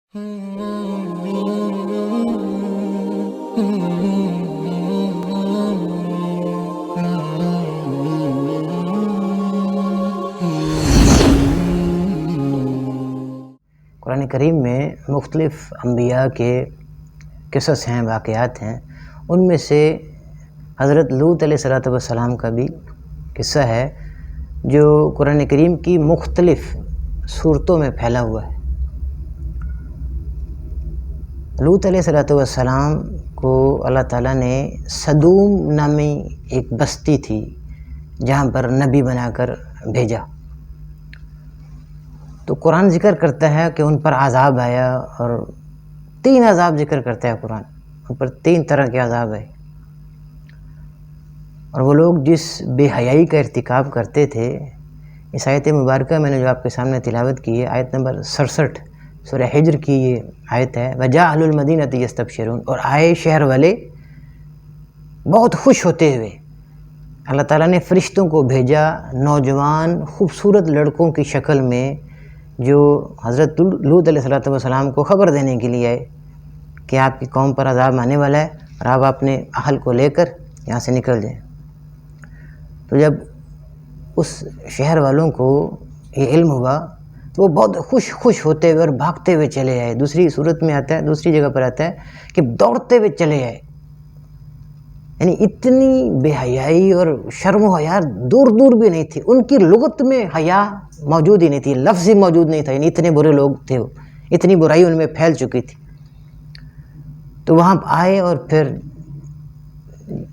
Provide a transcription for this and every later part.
قرآن کریم میں مختلف انبیاء کے قصص ہیں، واقعات ہیں. ان میں سے حضرت لوط علیہ السلام کا بھی قصہ ہے جو قرآن کریم کی مختلف صورتوں میں پھیلا ہوا ہے. لوط علیہ السلام کو اللہ تعالیٰ نے صدوم نامی ایک بستی تھی جہاں پر نبی بنا کر بھیجا. تو قرآن ذکر کرتا ہے کہ ان پر عذاب آیا، اور 3 عذاب ذکر کرتا ہے قرآن. ان پر 3 طرح کے عذاب آئے، اور وہ لوگ جس بے حیائی کا ارتکاب کرتے تھے. اس آیت مبارکہ میں نے جو آپ کے سامنے تلاوت کی ہے، آیت نمبر 67 سورہ حجر کی یہ آیت ہے. وَجَاءَ أَهْلُ الْمَدِينَةِ يَسْتَبْشِرُونَ، اور آئے شہر والے بہت خوش ہوتے ہوئے. اللہ تعالیٰ نے فرشتوں کو بھیجا نوجوان خوبصورت لڑکوں کی شکل میں، جو حضرت لوط علیہ السلام کو خبر دینے کے لیے آئے کہ آپ کی قوم پر عذاب آنے والا ہے اور آپ اپنے اہل کو لے کر یہاں سے نکل جائیں. تو جب اس شہر والوں کو یہ علم ہوا تو وہ بہت خوش ہوتے ہوئے اور بھاگتے ہوئے چلے آئے. دوسری صورت میں آتا ہے، دوسری جگہ پر آتا ہے کہ دوڑتے ہوئے چلے آئے. یعنی اتنی بے حیائی اور شرم و حیا دور دور بھی نہیں تھی. ان کی لغت میں حیا موجود ہی نہیں تھی، لفظ ہی موجود نہیں تھا. یعنی اتنے برے لوگ تھے، وہ اتنی برائی ان میں پھیل چکی تھی. تو وہاں آئے اور پھر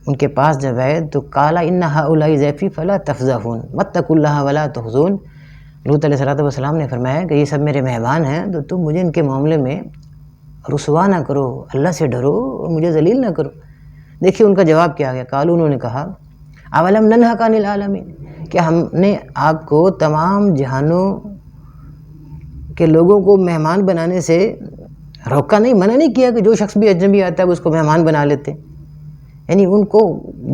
ان کے پاس جب آئے تو قال ان هؤلاء ضیفی فلا تفضحون واتقوا اللہ ولا تخزون. لوط علیہ السلام نے فرمایا کہ یہ سب میرے مہمان ہیں، تو تم مجھے ان کے معاملے میں رسوا نہ کرو، اللہ سے ڈرو اور مجھے ذلیل نہ کرو. دیکھیے ان کا جواب کیا گیا. قالوا، انہوں نے کہا اولم ننہک عن العالمین، کیا ہم نے آپ کو تمام جہانوں کے لوگوں کو مہمان بنانے سے روکا نہیں، منع نہیں کیا کہ جو شخص بھی اجنبی آتا ہے وہ اس کو مہمان بنا لیتے. یعنی ان کو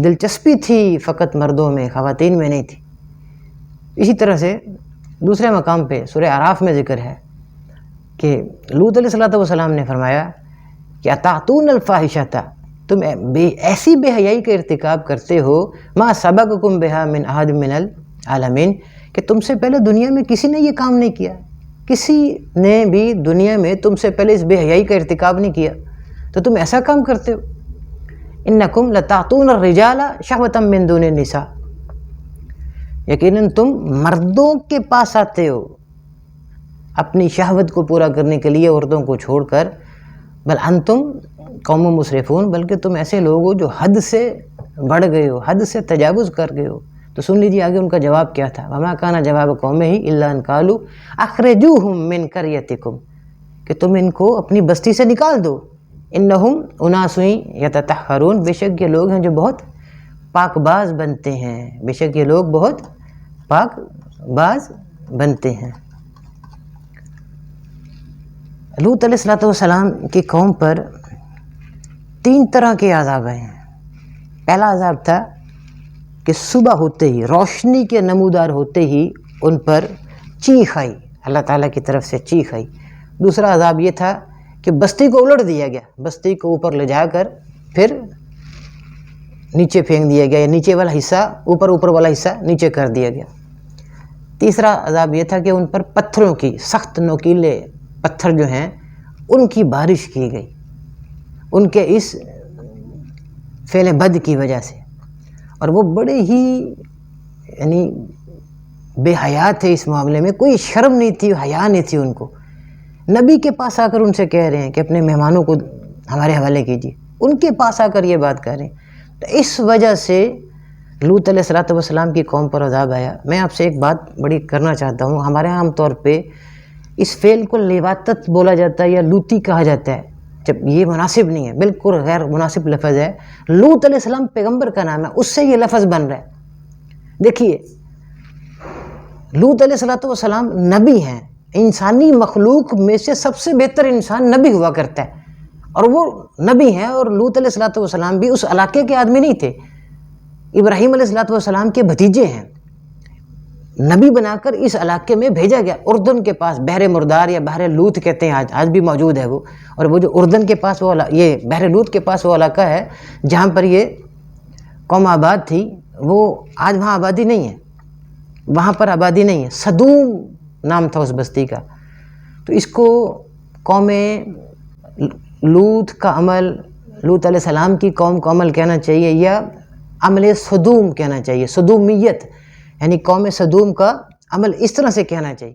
دلچسپی تھی فقط مردوں میں، خواتین میں نہیں تھی. اسی طرح سے دوسرے مقام پہ سورہ اعراف میں ذکر ہے کہ لوط علیہ السلام نے فرمایا کہ اتاتون الفاحشۃ، تم ایسی بے حیائی کا ارتکاب کرتے ہو، ما سبقکم بہا من احد من العالمین، کہ تم سے پہلے دنیا میں کسی نے یہ کام نہیں کیا. کسی نے بھی دنیا میں تم سے پہلے اس بے حیائی کا ارتکاب نہیں کیا، تو تم ایسا کام کرتے ہو. انکم لتاتون الرجال شہوۃ من دون النساء، یقیناً تم مردوں کے پاس آتے ہو اپنی شہوت کو پورا کرنے کے لیے عورتوں کو چھوڑ کر. بل انتم قوم مسرفون، بلکہ تم ایسے لوگ ہو جو حد سے بڑھ گئے ہو، حد سے تجاوز کر گئے ہو. تو سن لیجیے آگے ان کا جواب کیا تھا. وما کان جواب قومہ الا ان قالوا اخرجوہم من قریتکم، کہ تم ان کو اپنی بستی سے نکال دو. انہم اناس یتطہرون، بے شک یہ لوگ ہیں جو بہت پاک باز بنتے ہیں. بے شک یہ لوگ بہت پاک باز بنتے ہیں. لوط علیہ السلام کی قوم پر 3 طرح کے عذاب آئے ہیں. پہلا عذاب تھا کہ صبح ہوتے ہی، روشنی کے نمودار ہوتے ہی ان پر چیخ آئی، اللہ تعالیٰ کی طرف سے چیخ آئی. دوسرا عذاب یہ تھا کہ بستی کو الٹ دیا گیا، بستی کو اوپر لے جا کر پھر نیچے پھینک دیا گیا، یا نیچے والا حصہ اوپر، اوپر والا حصہ نیچے کر دیا گیا. تیسرا عذاب یہ تھا کہ ان پر پتھروں کی، سخت نوکیلے پتھر جو ہیں ان کی بارش کی گئی، ان کے اس فعل بد کی وجہ سے. اور وہ بڑے ہی یعنی بے حیا تھے اس معاملے میں، کوئی شرم نہیں تھی، حیا نہیں تھی ان کو. نبی کے پاس آ کر ان سے کہہ رہے ہیں کہ اپنے مہمانوں کو ہمارے حوالے کیجیے، ان کے پاس آ کر یہ بات کر رہے ہیں. تو اس وجہ سے لوط علیہ السلام کی قوم پر عذاب آیا. میں آپ سے ایک بات بڑی کرنا چاہتا ہوں. ہمارے عام طور پہ اس فعل کو لیواتت بولا جاتا ہے یا لوطی کہا جاتا ہے، جب یہ مناسب نہیں ہے، بالکل غیر مناسب لفظ ہے. لوط علیہ السلام پیغمبر کا نام ہے، اس سے یہ لفظ بن رہا ہے. دیکھیے لوط علیہ السلام نبی ہیں، انسانی مخلوق میں سے سب سے بہتر انسان نبی ہوا کرتا ہے، اور وہ نبی ہیں. اور لوط علیہ السلام بھی اس علاقے کے آدمی نہیں تھے، ابراہیم علیہ السلام کے بھتیجے ہیں. نبی بنا کر اس علاقے میں بھیجا گیا، اردن کے پاس، بحر مردار یا بحر لوت کہتے ہیں، آج بھی موجود ہے وہ. اور وہ جو اردن کے پاس وہ یہ بحر لوت کے پاس وہ علاقہ ہے جہاں پر یہ قوم آباد تھی، وہ آج وہاں آبادی نہیں ہے، وہاں پر آبادی نہیں ہے. صدوم نام تھا اس بستی کا. تو اس کو قوم لوط کا عمل، لوط علیہ السلام کی قوم کا عمل کہنا چاہیے، یا عمل صدوم کہنا چاہیے. صدومیت یعنی قوم صدوم کا عمل اس طرح سے کہنا چاہیے.